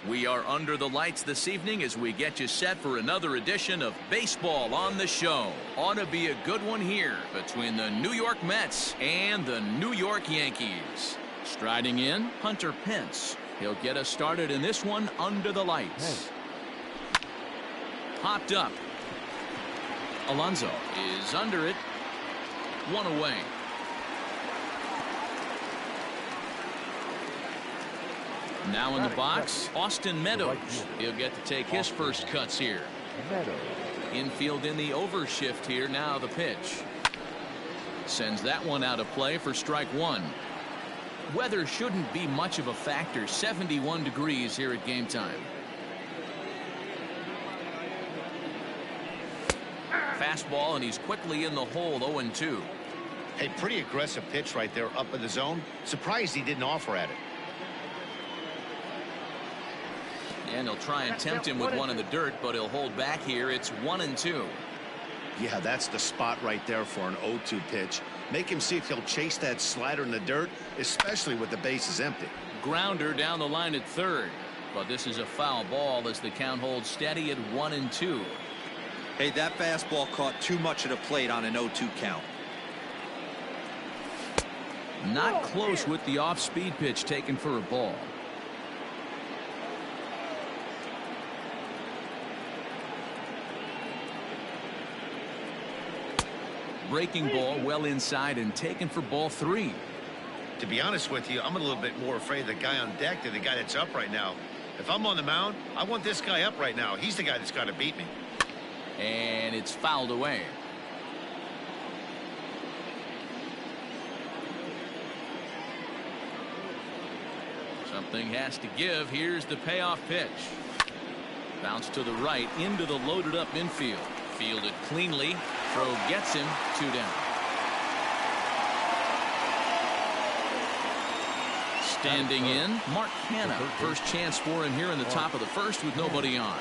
We are under the lights this evening as we get you set for another edition of Baseball on the Show. Ought to be a good one here between the New York Mets and the New York Yankees. Striding in, Hunter Pence. He'll get us started in this one under the lights. Popped up. Alonso is under it. One away. Now in the box, Austin Meadows. He'll get to take his first cuts here. Infield in the overshift here. Now the pitch. Sends that one out of play for strike one. Weather shouldn't be much of a factor. 71 degrees here at game time. Fastball, and he's quickly in the hole. 0-2. Hey, pretty aggressive pitch right there up in the zone. Surprised he didn't offer at it. And he'll try and tempt him with one in the dirt, but he'll hold back here. It's 1-2. Yeah, that's the spot right there for an 0-2 pitch. Make him see if he'll chase that slider in the dirt, especially with the bases empty. Grounder down the line at third. But this is a foul ball as the count holds steady at 1-2. Hey, that fastball caught too much of the plate on an 0-2 count. Not close with the off-speed pitch taken for a ball. Breaking ball well inside and taken for ball 3. To be honest with you, I'm a little bit more afraid of the guy on deck than the guy that's up right now. If I'm on the mound, I want this guy up right now. He's the guy that's got to beat me. And it's fouled away. Something has to give. Here's the payoff pitch. Bounce to the right into the loaded up infield. Fielded cleanly. Throw gets him. 2 down. Standing in, Mark Hanna. First chance for him here in the top of the first with nobody on.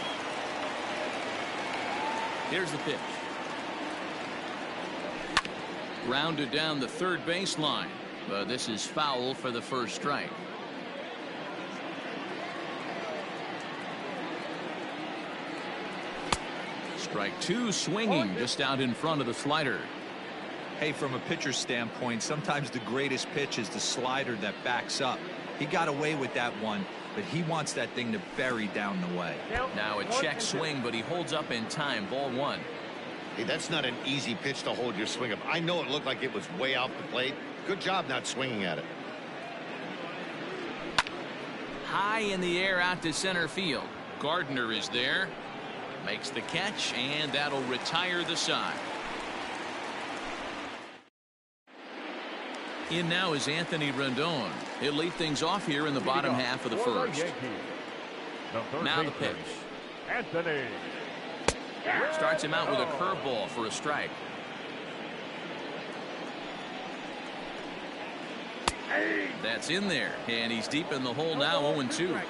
Here's the pitch. Rounded down the third baseline, but this is foul for the first strike. Strike 2, swinging just out in front of the slider. Hey, from a pitcher's standpoint, sometimes the greatest pitch is the slider that backs up. He got away with that one, but he wants that thing to bury down the way. Now a check swing, but he holds up in time. Ball 1. Hey, that's not an easy pitch to hold your swing up. I know it looked like it was way off the plate. Good job not swinging at it. High in the air out to center field. Gardner is there. Makes the catch, and that'll retire the side. In now is Anthony Rendon. He'll lead things off here in the bottom half of the first. Now the pitch. Anthony starts him out with a curveball for a strike. That's in there, and he's deep in the hole now. 0-2.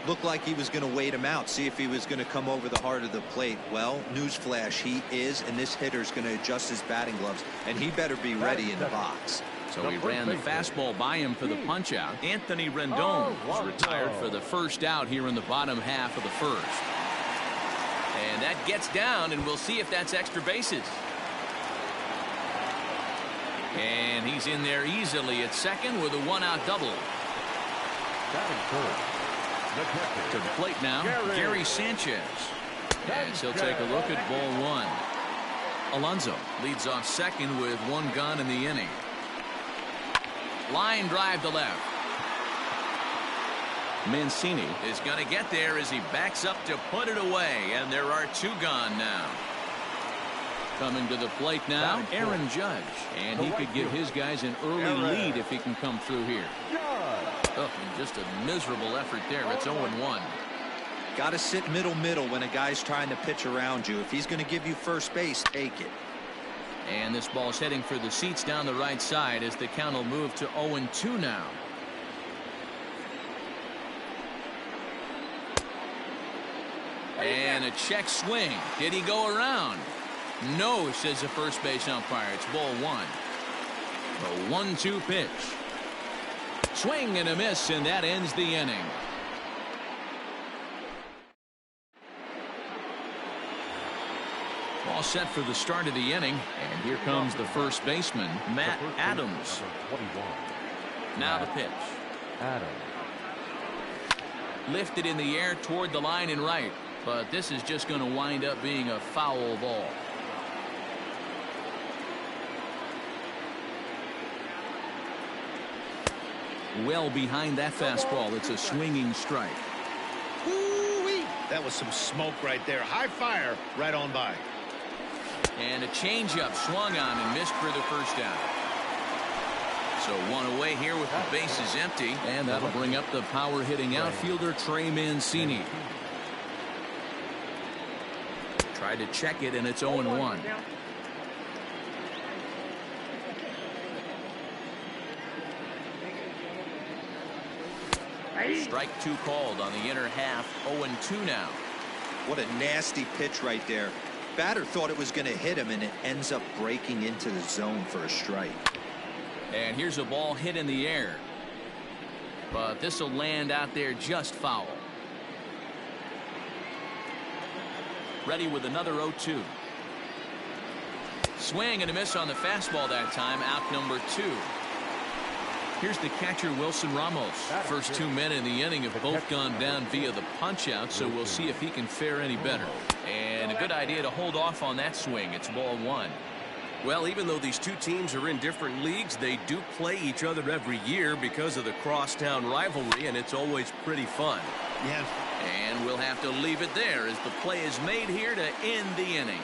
Looked like he was going to wait him out, see if he was going to come over the heart of the plate. Well, newsflash, he is, and this hitter's going to adjust his batting gloves, and he better be ready in the box. So he ran the fastball by him for the punch out. Anthony Rendon was retired for the first out here in the bottom half of the first. And that gets down, and we'll see if that's extra bases. And he's in there easily at second with a 1-out double. To the plate now, Gary Sanchez. As he'll take a look at ball 1. Alonso leads off second with 1 gone in the inning. Line drive to left. Mancini is going to get there as he backs up to put it away, and there are 2 gone now. Coming to the plate now, Aaron Judge, and he could give his guys an early lead if he can come through here. Oh, and just a miserable effort there. It's 0-1. Got to sit middle when a guy's trying to pitch around you. If he's going to give you first base, take it. And this ball's heading for the seats down the right side as the count will move to 0-2 now. And a check swing. Did he go around? No, says the first base umpire. It's ball 1. A 1-2 pitch. Swing and a miss, and that ends the inning. All set for the start of the inning, and here comes the first baseman, Matt Adams. Now the pitch. Lifted in the air toward the line and right, but this is just going to wind up being a foul ball. Well behind that fastball. It's a swinging strike. Ooh-wee. That was some smoke right there. High fire right on by. And a changeup swung on and missed for the first down. So one away here with the bases empty, and that'll bring up the power hitting outfielder Trey Mancini. Tried to check it, and it's 0-1. Strike two called on the inner half. 0-2 now. What a nasty pitch right there. Batter thought it was going to hit him, and it ends up breaking into the zone for a strike. And here's a ball hit in the air, but this will land out there just foul. Ready with another 0-2. Swing and a miss on the fastball that time. Out number 2. Here's the catcher, Wilson Ramos. First 2 men in the inning have both gone down via the punch out, so we'll see if he can fare any better. And a good idea to hold off on that swing. It's ball 1. Well, even though these two teams are in different leagues, they do play each other every year because of the crosstown rivalry, and it's always pretty fun. Yeah. And we'll have to leave it there as the play is made here to end the inning.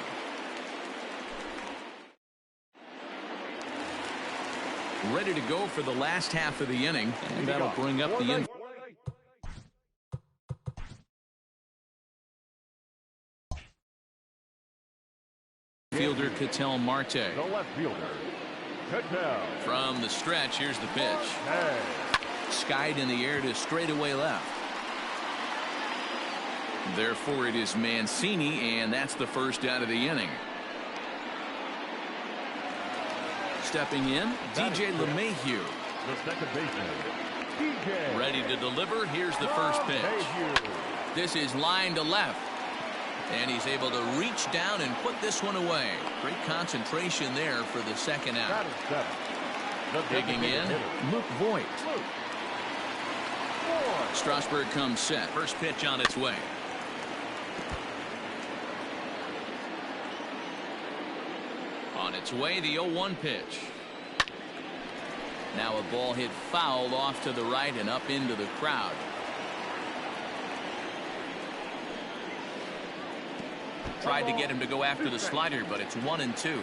Ready to go for the last half of the inning, and that'll bring up the fielder Ketel Marte. The left fielder, Ketel. From the stretch, here's the pitch. Skied in the air to straightaway left. Therefore, it is Mancini, and that's the first out of the inning. Stepping in, DJ LeMahieu. The second baseman, DJ. Ready to deliver. Here's the first pitch. This is line to left. And he's able to reach down and put this one away. Great concentration there for the second out. Digging in, Luke Voigt. Strasburg comes set. First pitch on its way. On its way, the 0-1 pitch. Now a ball hit foul off to the right and up into the crowd. Tried to get him to go after the slider, but it's 1-2.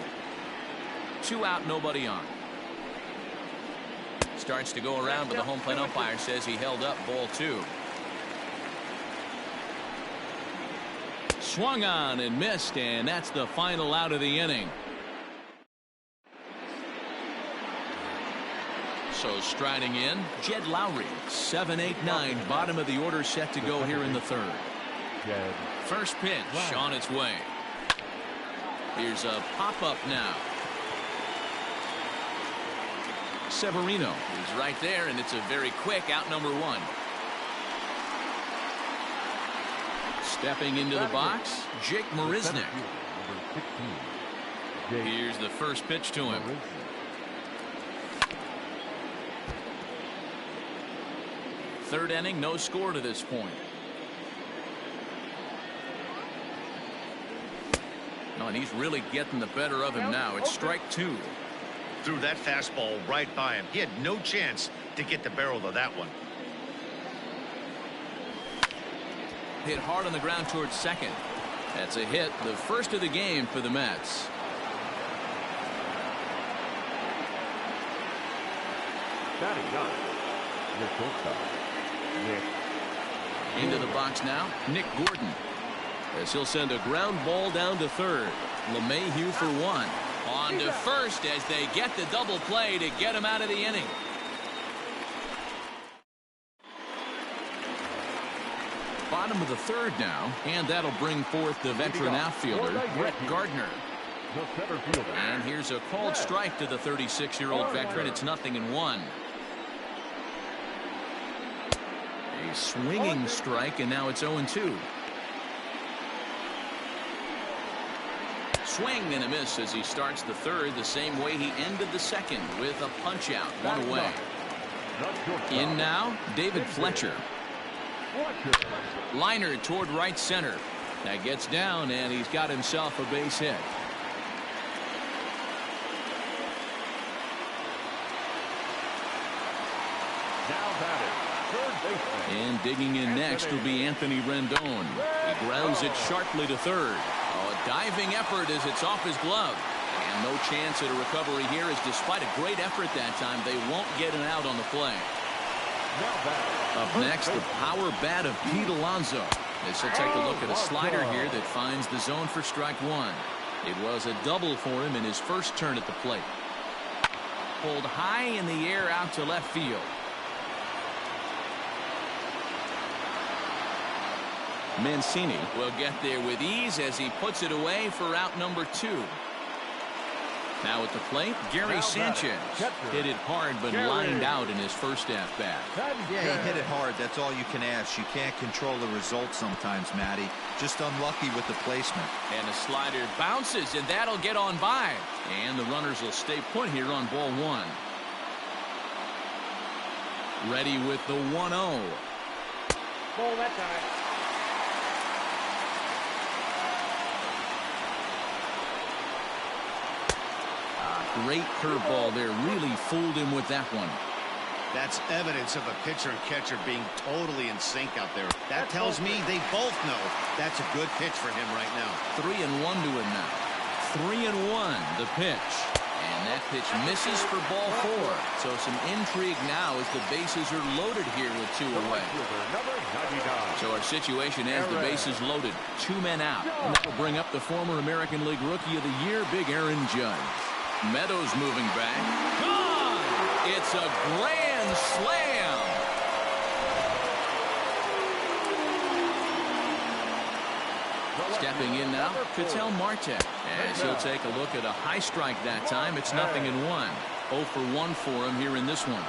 2 out, nobody on. Starts to go around, but the home plate umpire says he held up ball 2. Swung on and missed, and that's the final out of the inning. So striding in, Jed Lowry. 7-8-9, bottom of the order set to go here in the third. First pitch on its way. Here's a pop-up now. Severino is right there, and it's a very quick out number 1. Stepping into the box, Jake Marisnick. Here's the first pitch to him. Third inning, no score to this point. No, and he's really getting the better of him now. It's strike 2. Threw that fastball right by him. He had no chance to get the barrel of that one. Hit hard on the ground towards second. That's a hit, the first of the game for the Mets. Into the box now, Nick Gordon. As he'll send a ground ball down to third. LeMahieu for 1. On to first as they get the double play to get him out of the inning. Bottom of the third now, and that'll bring forth the veteran outfielder, Brett Gardner. And here's a called strike to the 36-year-old veteran. It's 0-1. A swinging strike, and now it's 0-2. swing and a miss as he starts the third the same way he ended the second with a punch out, one away. In now, David Fletcher. Liner toward right center. That gets down, and he's got himself a base hit. And digging in next will be Anthony Rendon. He grounds it sharply to third. Oh, a diving effort as it's off his glove. And no chance at a recovery here, as despite a great effort that time, they won't get an out on the play. Up next, the power bat of Pete Alonso. As he'll take a look at a slider here that finds the zone for strike one. It was a double for him in his first turn at the plate. Pulled high in the air out to left field. Mancini will get there with ease as he puts it away for out number two. Now at the plate, Gary Sanchez hit it hard but lined out in his first at-bat. Yeah, he hit it hard. That's all you can ask. You can't control the result sometimes, Matty. Just unlucky with the placement. And a slider bounces, and that'll get on by. And the runners will stay put here on ball one. Ready with the 1-0. Ball that time. Great curveball there. Really fooled him with that one. That's evidence of a pitcher and catcher being totally in sync out there. That tells me they both know that's a good pitch for him right now. 3-1 to him now. 3-1 the pitch. And that pitch misses for ball four. So some intrigue now as the bases are loaded here with two away. So our situation as the bases loaded. Two men out. And that will bring up the former American League Rookie of the Year, Big Aaron Judge. Meadows moving back. Gone! It's a grand slam. Stepping in now, Ketel Marte. As he'll take a look at a high strike that time. It's 0-1. 0 for 1 for him here in this one.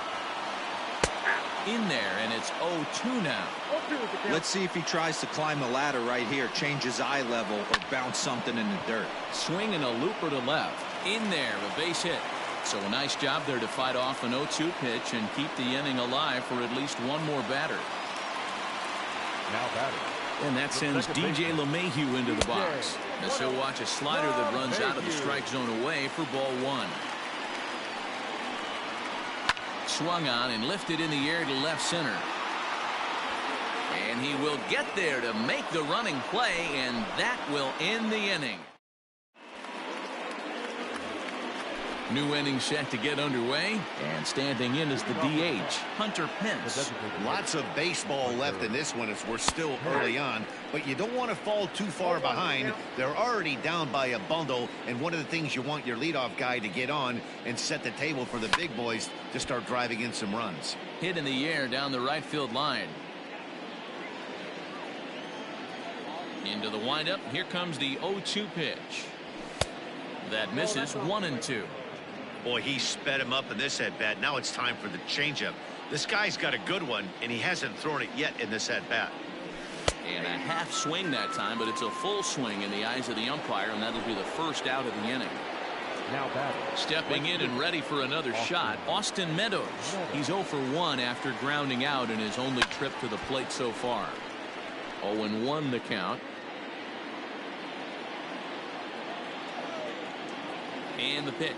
In there, and it's 0-2 now. Let's see if he tries to climb the ladder right here, change his eye level, or bounce something in the dirt. Swing and a looper to left. In there, a base hit. So a nice job there to fight off an 0-2 pitch and keep the inning alive for at least one more batter. Now batting. And that sends DJ LeMahieu into the box. As he'll watch a slider that runs out of the strike zone away for ball one. Swung on and lifted in the air to left center. And he will get there to make the running play, and that will end the inning. New inning set to get underway, and standing in is the DH, Hunter Pence. Lots of baseball left in this one as we're still early on, but you don't want to fall too far behind. They're already down by a bundle, and one of the things you want your leadoff guy to get on and set the table for the big boys to start driving in some runs. Hit in the air down the right field line. Into the windup. Here comes the 0-2 pitch. That misses. 1-2. Boy, he sped him up in this at-bat. Now it's time for the changeup. This guy's got a good one, and he hasn't thrown it yet in this at-bat. And a half swing that time, but it's a full swing in the eyes of the umpire, and that'll be the first out of the inning. Now batting. Stepping in and ready for another shot, Austin Meadows. He's 0 for 1 after grounding out in his only trip to the plate so far. 0-1 the count. And the pitch.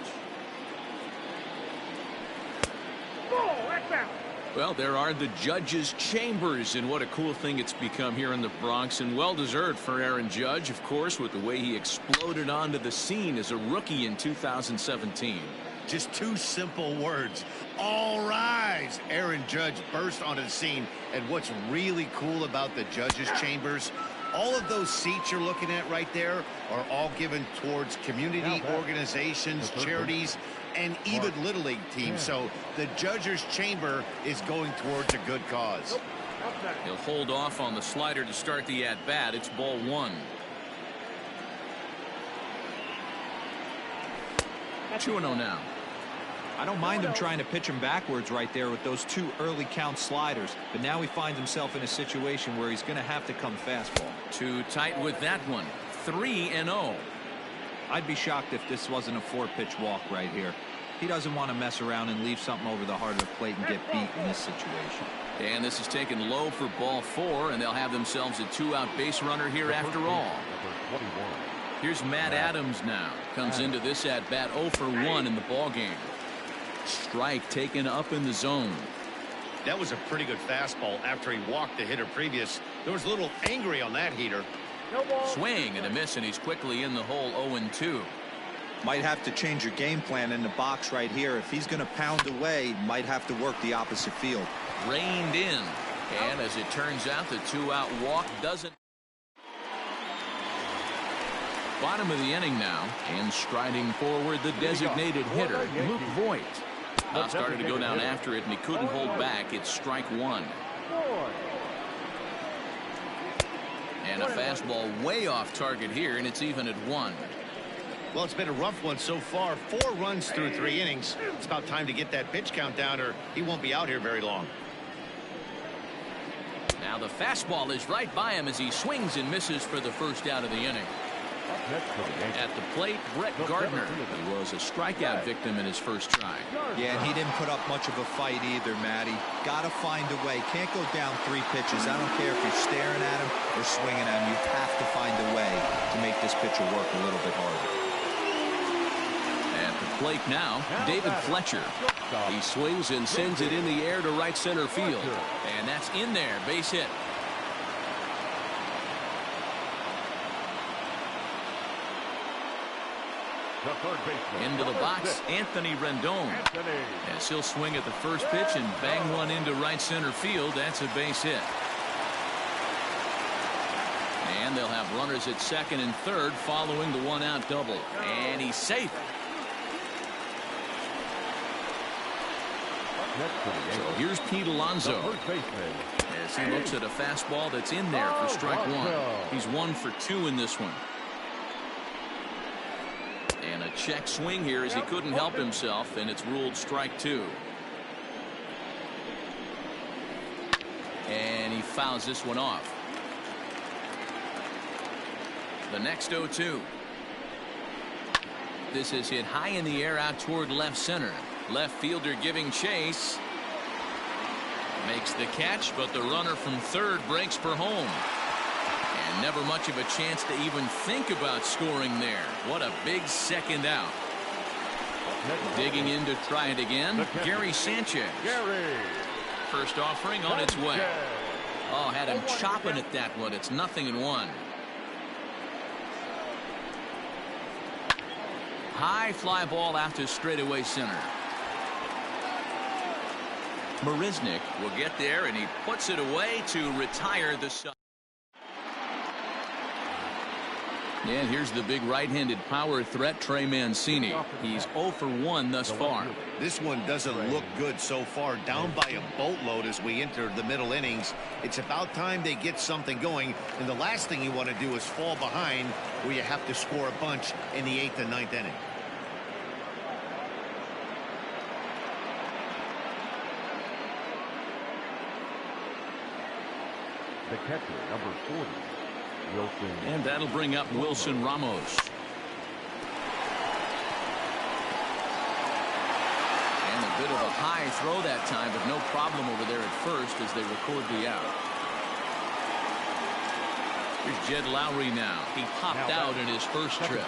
Well, there are the judges' chambers, and what a cool thing it's become here in the Bronx, and well-deserved for Aaron Judge, of course, with the way he exploded onto the scene as a rookie in 2017. Just two simple words. All rise. Aaron Judge burst onto the scene, and what's really cool about the judges' chambers, all of those seats you're looking at right there are all given towards community organizations, charities, and even Little League teams. So the judges' chamber is going towards a good cause. He'll hold off on the slider to start the at-bat. It's ball one. 2-0 now. I don't mind him trying to pitch him backwards right there with those two early count sliders, but now he finds himself in a situation where he's going to have to come fastball. Too tight with that one. 3-0. I'd be shocked if this wasn't a 4-pitch walk right here. He doesn't want to mess around and leave something over the heart of the plate and get beat in this situation. And this is taken low for ball 4, and they'll have themselves a 2-out base runner here after all. Here's Matt Adams now. Comes into this at bat 0 for 1 in the ball game. Strike taken up in the zone. That was a pretty good fastball after he walked the hitter previous. There was a little angry on that heater. Swing and a miss, and he's quickly in the hole 0-2. Might have to change your game plan in the box right here. If he's going to pound away, might have to work the opposite field. Reined in, and as it turns out, the 2-out walk doesn't. Bottom of the inning now, and striding forward the designated hitter, Luke Voigt. Started to go down after it, and he couldn't hold back. It's strike 1. And a fastball way off target here, and it's even at 1. Well, it's been a rough one so far. 4 runs through 3 innings. It's about time to get that pitch count down, or he won't be out here very long. Now the fastball is right by him as he swings and misses for the first out of the inning. At the plate, Brett Gardner. He was a strikeout victim in his first try. Yeah, and he didn't put up much of a fight either, Matty. Got to find a way. Can't go down 3 pitches. I don't care if you're staring at him or swinging at him. You have to find a way to make this pitcher work a little bit harder. At the plate now, David Fletcher. He swings and sends it in the air to right center field. And that's in there. Base hit. Into the box, Anthony Rendon. As he'll swing at the first pitch and bang one into right center field. That's a base hit. And they'll have runners at second and third following the 1-out double. And he's safe. So here's Pete Alonso. As he looks at a fastball that's in there for strike 1. He's 1 for 2 in this one. And a check swing here as he couldn't help himself, and it's ruled strike 2. And he fouls this one off. The next 0-2. This is hit high in the air out toward left center. Left fielder giving chase. Makes the catch, but the runner from third breaks for home. And never much of a chance to even think about scoring there. What a big second out. Digging in to try it again, Gary Sanchez. First offering on its way. Oh, had him chopping at that one. It's 0-1. High fly ball out to straightaway center. Marisnick will get there, and he puts it away to retire the sub. And here's the big right-handed power threat, Trey Mancini. He's 0 for 1 thus far. This one doesn't look good so far. Down by a boatload as we enter the middle innings. It's about time they get something going. And the last thing you want to do is fall behind where you have to score a bunch in the 8th and 9th inning. The catcher, number 40. Wilson. And that'll bring up Wilson Ramos. And a bit of a high throw that time, but no problem over there at first as they record the out. Here's Jed Lowry now. He popped out in his first trip.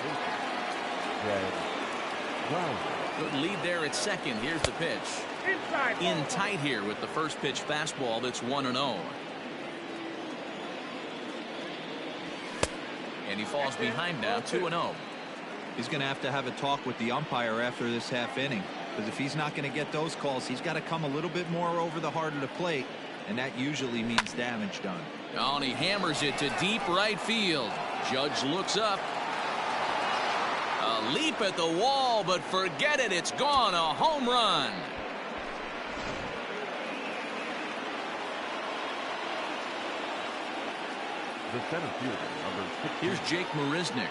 Good lead there at second. Here's the pitch. In tight here with the first pitch fastball that's 1-0. And he falls behind now, 2-0. He's going to have a talk with the umpire after this half inning, because if he's not going to get those calls, he's got to come a little bit more over the heart of the plate, and that usually means damage done. Oh, and he hammers it to deep right field. Judge looks up. A leap at the wall, but forget it. It's gone. A home run. The center fielder, number 16. Here's Jake Marisnick.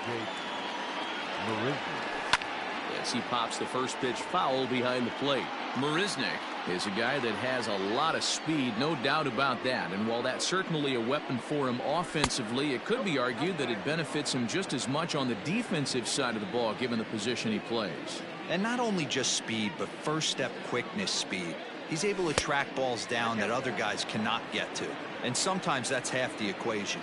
as he pops the first pitch foul behind the plate. Marisnick is a guy that has a lot of speed, no doubt about that. And while that's certainly a weapon for him offensively, it could be argued that it benefits him just as much on the defensive side of the ball, given the position he plays. And not only just speed, but first step quickness speed. He's able to track balls down that other guys cannot get to. And sometimes that's half the equation.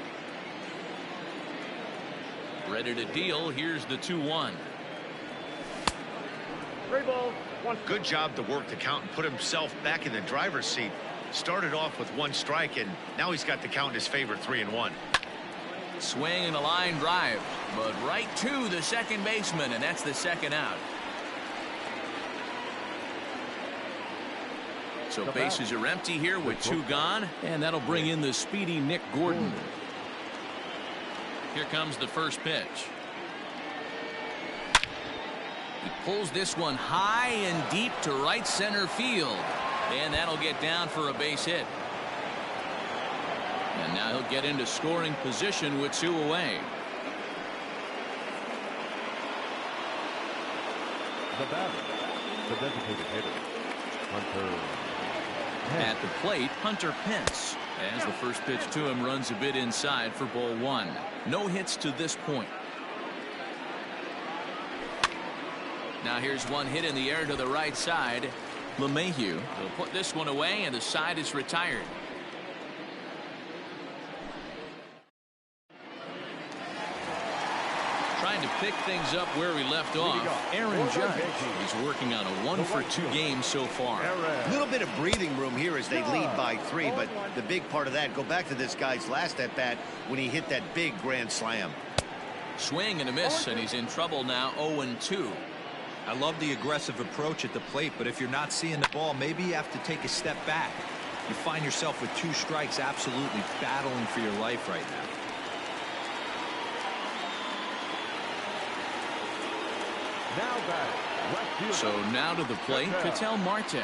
Ready to deal. Here's the 2-1. Good job to work the count and put himself back in the driver's seat. Started off with 1 strike, and now he's got the count in his favor, 3-1. Swing and a line drive, but right to the second baseman, and that's the second out. So bases are empty here with 2 gone, and that'll bring in the speedy Nick Gordon. Here comes the first pitch. He pulls this one high and deep to right center field, and that'll get down for a base hit. And now he'll get into scoring position with 2 away. The batter, the designated hitter, Hunter. At the plate, Hunter Pence, as the first pitch to him runs a bit inside for ball 1. No hits to this point. Now here's one hit in the air to the right side. LeMahieu will put this one away, and the side is retired. Trying to pick things up where we left off, Aaron Judge. He's working on a 1-for-2 game so far. A little bit of breathing room here as they lead by 3, but the big part of that, go back to this guy's last at-bat when he hit that big grand slam. Swing and a miss, and he's in trouble now, 0-2. I love the aggressive approach at the plate, but if you're not seeing the ball, maybe you have to take a step back. You find yourself with 2 strikes, absolutely battling for your life right now. So now to the plate, Ketel Marte,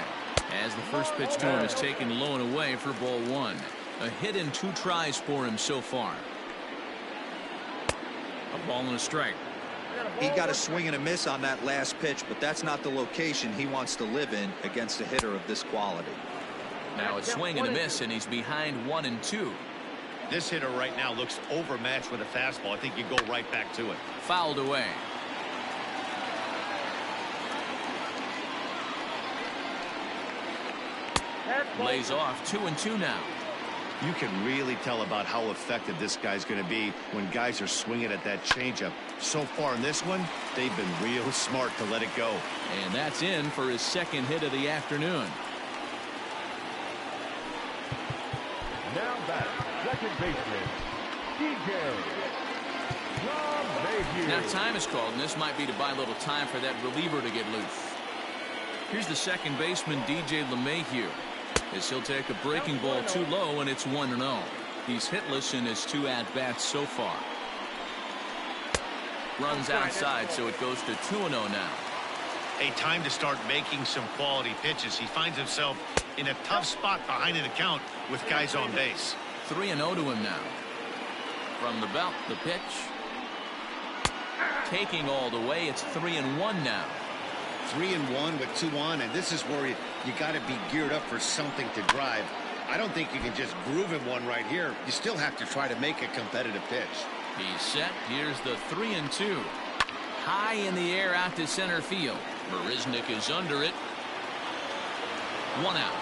as the first pitch to him is taken low and away for ball 1. A hit in 2 tries for him so far. A ball and a strike. He got a swing and a miss on that last pitch, but that's not the location he wants to live in against a hitter of this quality. Now a swing and a miss, and he's behind 1-2. This hitter right now looks overmatched with a fastball. I think you go right back to it. Fouled away. Lays off 2-2 now. You can really tell about how effective this guy's going to be when guys are swinging at that changeup. So far in this one, they've been real smart to let it go. And that's in for his second hit of the afternoon. Now back, second baseman, DJ LeMahieu. Now time is called, and this might be to buy a little time for that reliever to get loose. Here's the second baseman, DJ LeMahieu, as he'll take a breaking ball too low, and it's 1-0. He's hitless in his 2 at-bats so far. Runs outside, so it goes to 2-0 now. A time to start making some quality pitches. He finds himself in a tough spot behind an account with guys on base. 3-0 to him now. From the belt, the pitch. Taking all the way, it's 3-1 now. 3-1 with 2 on, and this is where you got to be geared up for something to drive. I don't think you can just groove him one right here. You still have to try to make a competitive pitch. He's set. Here's the 3-2. High in the air out to center field. Marisnick is under it. 1 out.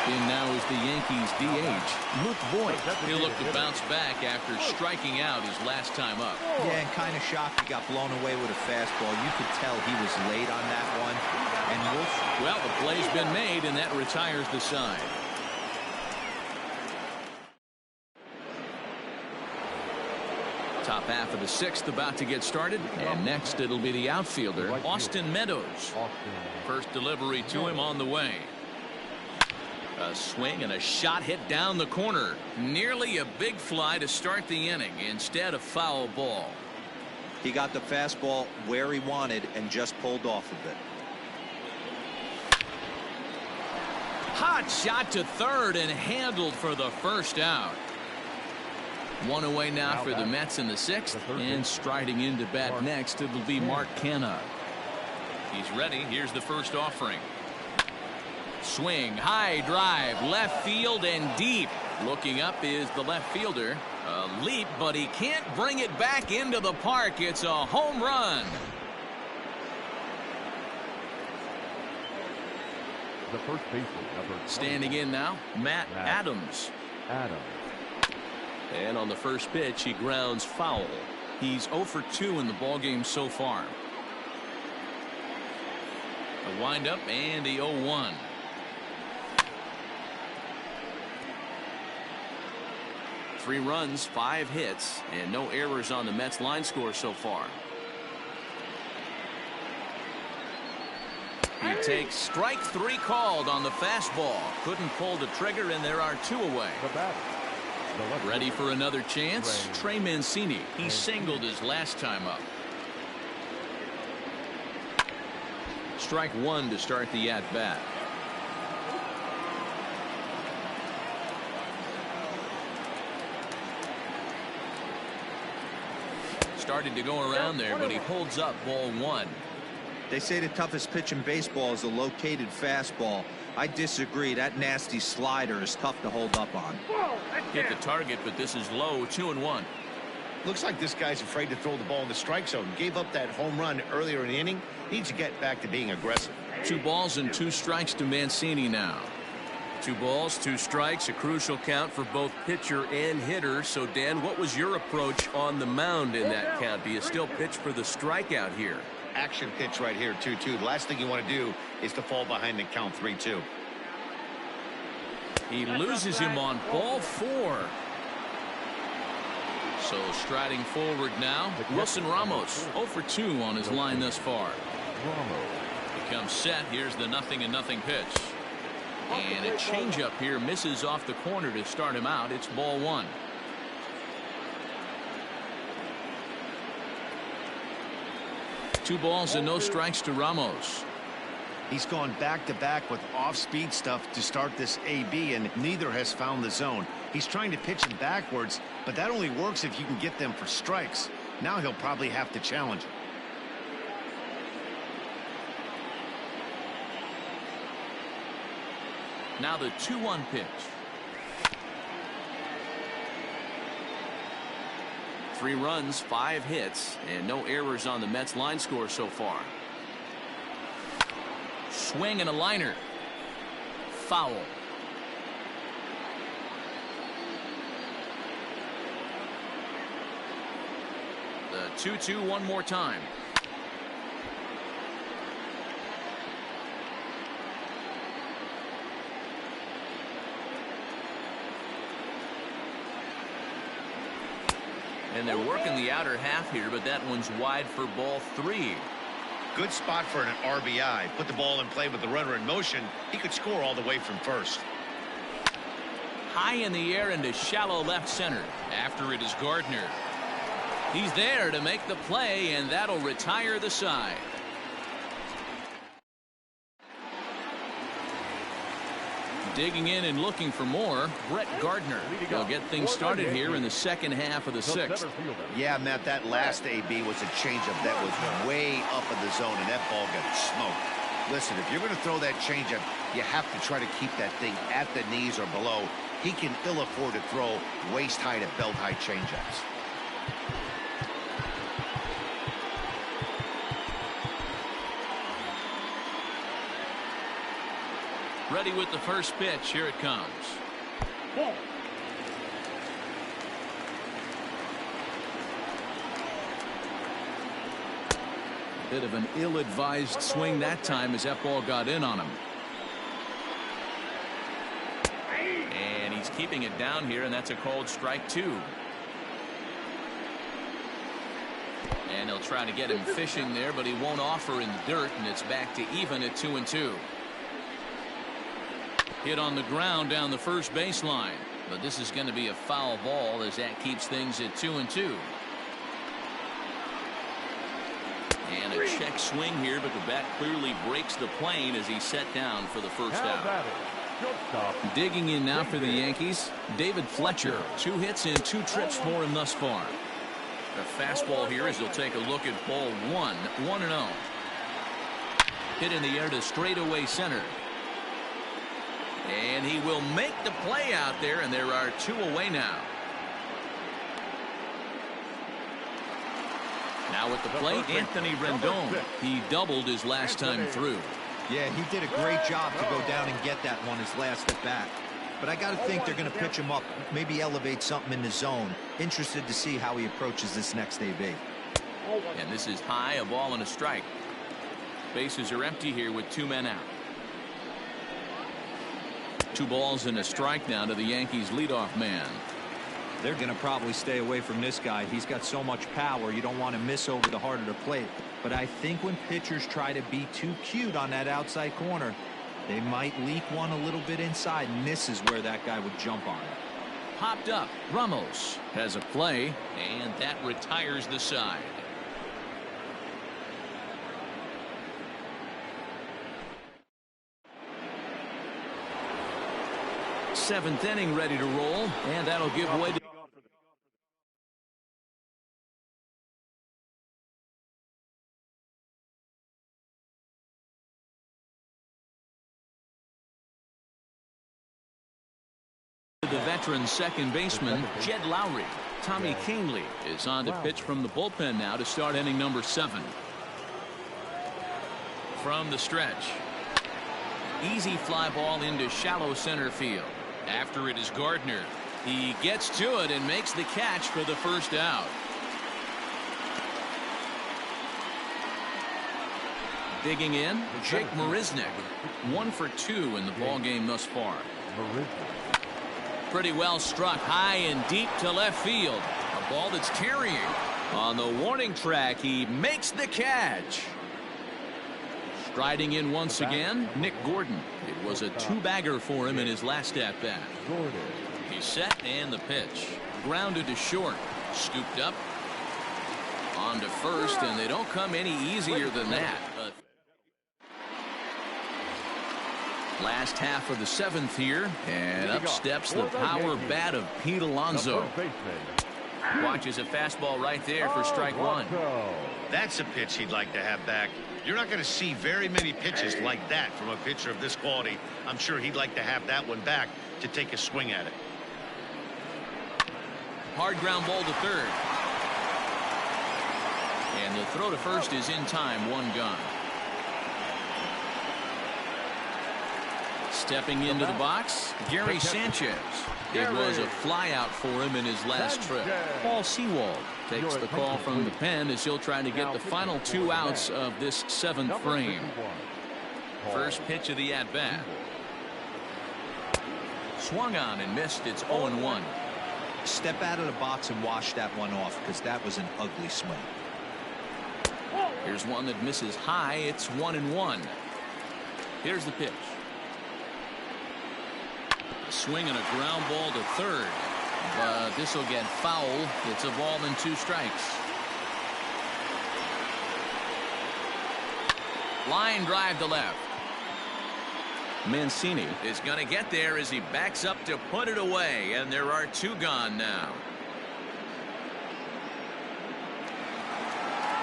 In now is the Yankees DH, Luke Voigt. He'll look to bounce back after striking out his last time up. Yeah, and kind of shocked he got blown away with a fastball. You could tell he was late on that one. And well, the play's been made, and that retires the side. Top half of the 6th about to get started, and next it'll be the outfielder, Austin Meadows. First delivery to him on the way. A swing and a shot hit down the corner. Nearly a big fly to start the inning. Instead, a foul ball. he got the fastball where he wanted and just pulled off of it. Hot shot to third and handled for the first out. One away now for the Mets in the 6th, and striding into bat next, it'll be Mark Canha. He's ready. Here's the first offering. Swing, high drive, left field and deep. Looking up is the left fielder. A leap, but he can't bring it back into the park. It's a home run. The first baseman, number Standing in now, Matt Adams. And on the first pitch, he grounds foul. He's 0 for 2 in the ballgame so far. A windup and the 0-1. Three runs, 5 hits, and no errors on the Mets line score so far. He takes strike 3 called on the fastball. Couldn't pull the trigger, and there are 2 away. Ready for another chance? Trey Mancini. He singled his last time up. Strike 1 to start the at-bat. Started to go around there, but he holds up ball 1. They say the toughest pitch in baseball is a located fastball. I disagree. That nasty slider is tough to hold up on. Hit the target, but this is low. 2-1. Looks like this guy's afraid to throw the ball in the strike zone. Gave up that home run earlier in the inning. Needs to get back to being aggressive. 2 balls and 2 strikes to Mancini now. 2 balls, 2 strikes, a crucial count for both pitcher and hitter. So, Dan, what was your approach on the mound in that count? Do you still pitch for the strikeout here? Action pitch right here, 2-2. The last thing you want to do is to fall behind the count 3-2. He loses him on ball 4. So striding forward now, Wilson Ramos 0 for 2 on his line thus far. Becomes set. Here's the 0-0 pitch. And a changeup here misses off the corner to start him out. It's ball 1. Two balls and no strikes to Ramos. He's gone back-to-back with off-speed stuff to start this AB, and neither has found the zone. He's trying to pitch him backwards, but that only works if you can get them for strikes. Now he'll probably have to challenge it. Now the 2-1 pitch. 3 runs, 5 hits, and no errors on the Mets line score so far. Swing and a liner. Foul. The 2-2 one more time. And they're working the outer half here, but that one's wide for ball 3. Good spot for an RBI. Put the ball in play with the runner in motion. He could score all the way from first. High in the air into shallow left center. After it is Gardner. He's there to make the play, and that'll retire the side. Digging in and looking for more, Brett Gardner. They'll get things started here in the second half of the 6th. Yeah, Matt, that last AB was a changeup that was way up in the zone, and that ball got smoked. Listen, if you're going to throw that changeup, you have to try to keep that thing at the knees or below. He can ill afford to throw waist-high to belt-high changeups. Ready with the first pitch. Here it comes. Ball. Bit of an ill-advised swing that time as that ball got in on him. And he's keeping it down here, and that's a called strike 2. And he'll try to get him fishing there, but he won't offer in the dirt, and it's back to even at 2-2. Hit on the ground down the first baseline, but this is going to be a foul ball as that keeps things at 2-2. And a check swing here, but the bat clearly breaks the plane as he's set down for the first out. Shortstop. Digging in now for the Yankees, David Fletcher. 2 hits and 2 trips for him thus far. A fastball here as he'll take a look at ball 1. 1-0. Hit in the air to straightaway center. And he will make the play out there, and there are 2 away now. Now at the plate, Anthony Rendon. He doubled his last time through. Yeah, he did a great job to go down and get that one his last at bat. But I got to think they're going to pitch him up, maybe elevate something in the zone. Interested to see how he approaches this next AB. And this is high, a ball and a strike. Bases are empty here with 2 men out. 2 balls and a strike now to the Yankees leadoff man. They're going to probably stay away from this guy. He's got so much power. You don't want to miss over the heart of the plate. But I think when pitchers try to be too cute on that outside corner, they might leak one a little bit inside, and this is where that guy would jump on it. Popped up. Ramos has a play, and that retires the side. Seventh inning ready to roll, and that'll give way to the veteran second baseman, Jed Lowry. Tommy Kingley is on to pitch from the bullpen now to start inning number 7. From the stretch. Easy fly ball into shallow center field. After it is Gardner. He gets to it and makes the catch for the first out. Digging in, Jake Marisnick. 1 for 2 in the ball game thus far. Pretty well struck high and deep to left field. A ball that's carrying. On the warning track, he makes the catch. Striding in once again, Nick Gordon. It was a 2-bagger for him in his last at-bat. He's set and the pitch. Grounded to short. Scooped up. On to first, and they don't come any easier than that. Last half of the 7th here, and up steps the power bat of Pete Alonso. Watches a fastball right there for strike 1. That's a pitch he'd like to have back. You're not going to see very many pitches like that from a pitcher of this quality. I'm sure he'd like to have that one back to take a swing at it. Hard ground ball to third. And the throw to first is in time. 1 gone. Stepping into the box, Gary Sanchez. It was a flyout for him in his last trip. Paul Sewald takes the call from the pen as he'll try to get the final 2 outs of this 7th frame. First pitch of the at-bat. Swung on and missed. It's 0-1. Step out of the box and wash that one off, because that was an ugly swing. Here's one that misses high. It's 1-1. Here's the pitch. Swing and a ground ball to third, but this will get foul. It's a ball and 2 strikes. Line drive to left. Mancini is going to get there as he backs up to put it away, and there are 2 gone now.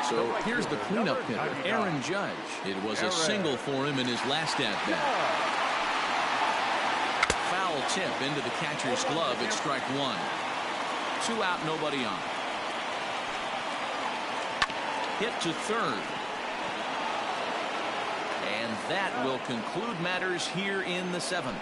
So here's the cleanup hitter, Aaron Judge. It was a single for him in his last at-bat. Foul tip into the catcher's glove. It's strike 1. 2 out, nobody on. Hit to third. And that will conclude matters here in the 7th.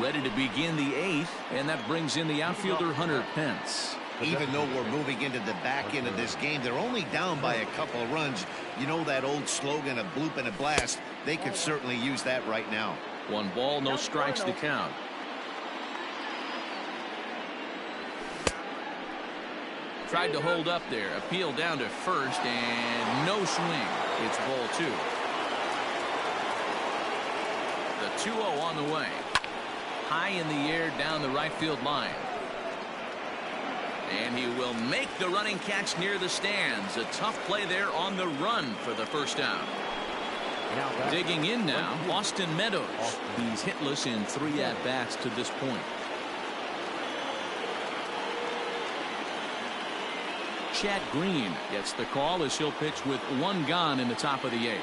Ready to begin the 8th, and that brings in the outfielder Hunter Pence. Even though we're moving into the back end of this game, they're only down by a couple of runs. You know that old slogan, a bloop and a blast. They could certainly use that right now. 1 ball, no strikes to count. Tried to hold up there. Appeal down to first, and no swing. It's ball 2. The 2-0 on the way. High in the air down the right field line. And he will make the running catch near the stands. A tough play there on the run for the first out. Digging in now, Austin Meadows. He's hitless in 3 at-bats to this point. Chad Green gets the call as he'll pitch with 1 gone in the top of the 8th.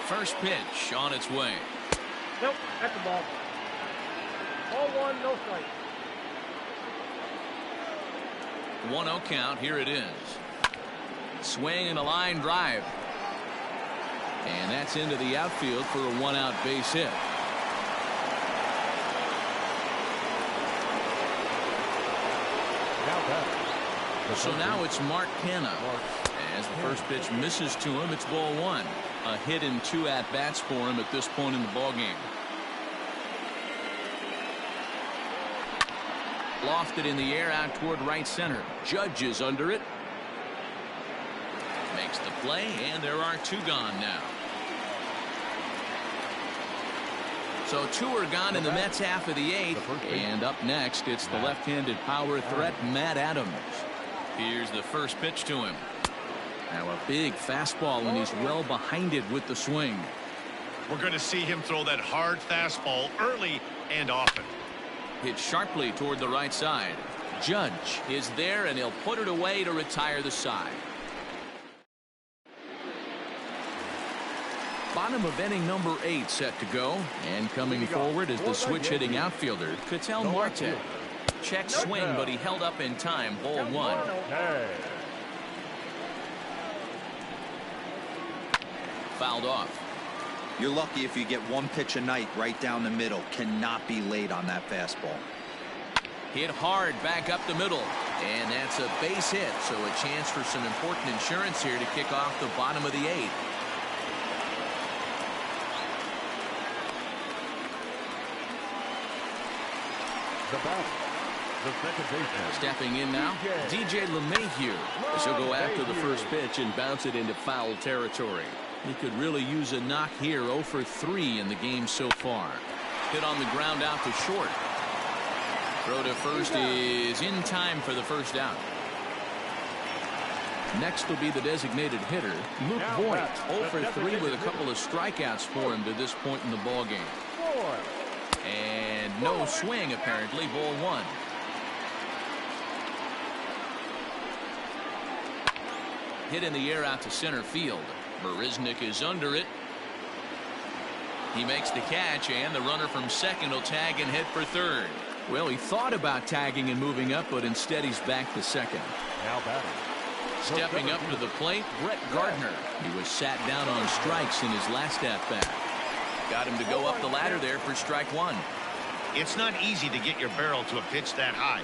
First pitch on its way. Nope, that's the ball. Ball 1, no strike. 1-0 count. Here it is. Swing and a line drive. And that's into the outfield for a 1-out base hit. So now it's Mark Canha. As the first pitch misses to him, it's ball 1. A hit in 2 at-bats for him at this point in the ballgame. Lofted in the air out toward right center. Judge is under it. Makes the play, and there are 2 gone now. So 2 are gone in the Mets half of the 8th. And up next, it's the left-handed power threat, Matt Adams. Here's the first pitch to him. Now a big fastball, and he's well behind it with the swing. We're going to see him throw that hard fastball early and often. Hit sharply toward the right side. Judge is there, and he'll put it away to retire the side. Bottom of inning number 8 set to go. And coming forward is the switch-hitting outfielder, Ketel Marte. Check swing, but he held up in time. Ball 1. Fouled off. You're lucky if you get 1 pitch a night right down the middle. Cannot be late on that fastball. Hit hard back up the middle. And that's a base hit, so a chance for some important insurance here to kick off the bottom of the 8th. The second baseman. Stepping in now, DJ LeMahieu. As he'll go after the first pitch and bounce it into foul territory. He could really use a knock here. 0 for 3 in the game so far. Hit on the ground out to short. Throw to first is in time for the first out. Next will be the designated hitter, Luke Voigt. 0 for 3 with a couple of strikeouts for him to this point in the ballgame. And no swing, apparently. Ball 1. Hit in the air out to center field. Marisnik is under it. He makes the catch, and the runner from second will tag and head for third. Well, he thought about tagging and moving up, but instead he's back to second. Now batting. Stepping up to the plate, Brett Gardner. He was sat down on strikes in his last at-bat. Got him to go up the ladder there for strike 1. It's not easy to get your barrel to a pitch that high.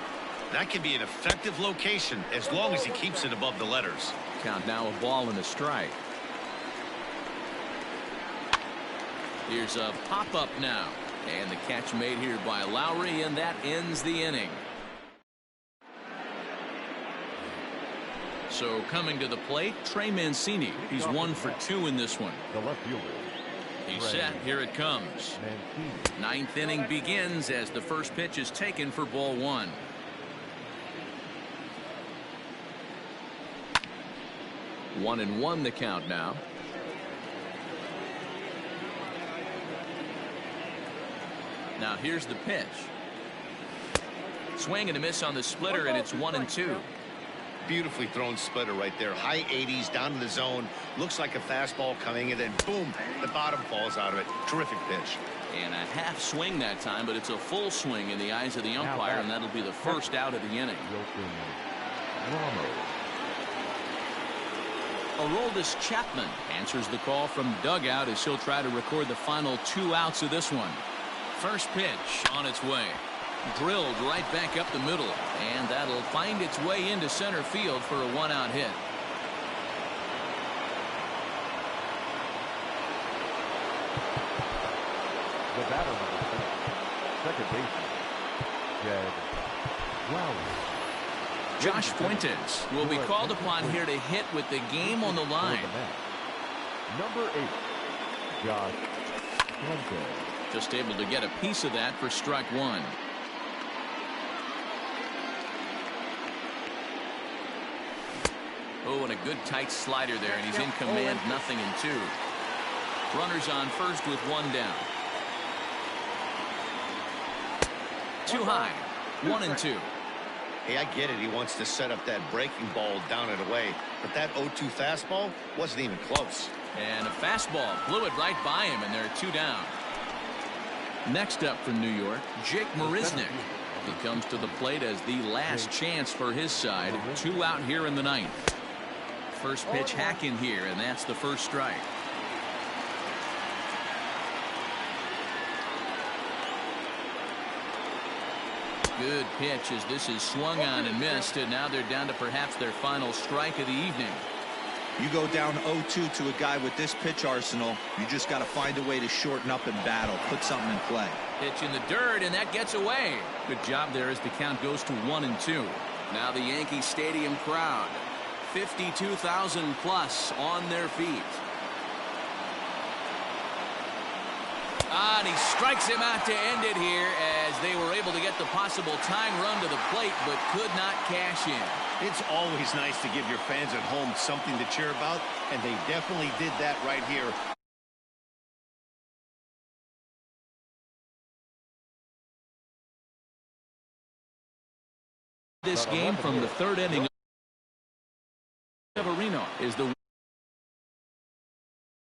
That can be an effective location as long as he keeps it above the letters. Count now a ball and a strike. Here's a pop-up now. And the catch made here by Lowry, and that ends the inning. So coming to the plate, Trey Mancini. He's 1 for 2 in this one. The left fielder. He's set. Here it comes. Ninth inning begins as the first pitch is taken for ball 1. One and 1 the count now. Now here's the pitch. Swing and a miss on the splitter, and it's 1 and 2. Beautifully thrown splitter right there. High 80s down in the zone. Looks like a fastball coming, and then boom, the bottom falls out of it. Terrific pitch. And a half swing that time, but it's a full swing in the eyes of the umpire, and that'll be the first out of the inning. Aroldis Chapman answers the call from dugout as he'll try to record the final 2 outs of this one. First pitch on its way. Drilled right back up the middle, and that'll find its way into center field for a 1-out hit. The batter number 7, second baseman, Jed Lowry. Josh Fuentes will be called upon here to hit with the game on the line. Number 8, Josh Fuentes. Just able to get a piece of that for strike 1. Oh, and a good tight slider there, and he's in command, 0-2. Runners on first with one down. Too high, 1-2. Hey, I get it. He wants to set up that breaking ball down and away, but that 0-2 fastball wasn't even close. And a fastball blew it right by him, and there are two down. Next up from New York, Jake Marisnick. He comes to the plate as the last chance for his side. 2 out here in the ninth. First pitch hack in here, and that's the first strike. Good pitch as this is swung on and missed, and now they're down to perhaps their final strike of the evening. You go down 0-2 to a guy with this pitch arsenal, you just got to find a way to shorten up and battle, put something in play. Pitch in the dirt, and that gets away. Good job there as the count goes to 1-2. Now the Yankee Stadium crowd, 52,000 plus on their feet. And he strikes him out to end it here as they were able to get the possible tying run to the plate but could not cash in. It's always nice to give your fans at home something to cheer about, and they definitely did that right here. This game from the third inning. Severino is the